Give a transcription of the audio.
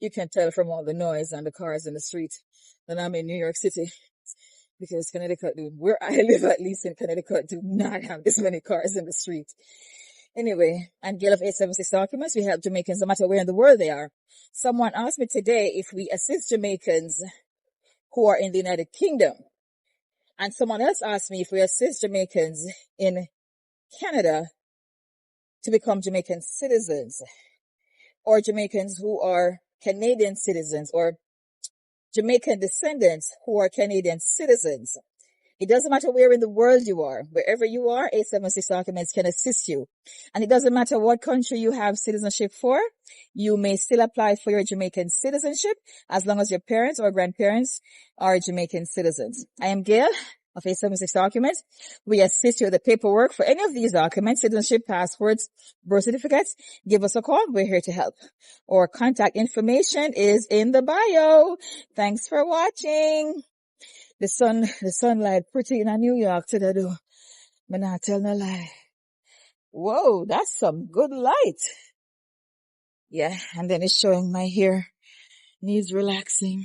You can tell from all the noise and the cars in the street that I'm in New York City, because Connecticut, where I live, at least in Connecticut, do not have this many cars in the street. Anyway, and Gale of 876 documents, we help Jamaicans no matter where in the world they are. Someone asked me today if we assist Jamaicans who are in the United Kingdom. And someone else asked me if we assist Jamaicans in Canada to become Jamaican citizens, or Jamaicans who are Canadian citizens, or Jamaican descendants who are Canadian citizens. It doesn't matter where in the world you are. Wherever you are, 876 documents can assist you. And it doesn't matter what country you have citizenship for. You may still apply for your Jamaican citizenship as long as your parents or grandparents are Jamaican citizens. I am Gail of 876 documents. We assist you with the paperwork for any of these documents, citizenship, passports, birth certificates. Give us a call. We're here to help. Our contact information is in the bio. Thanks for watching. The sunlight pretty in New York today, though. But not tell no lie. Whoa, that's some good light. Yeah, and then it's showing my hair needs relaxing.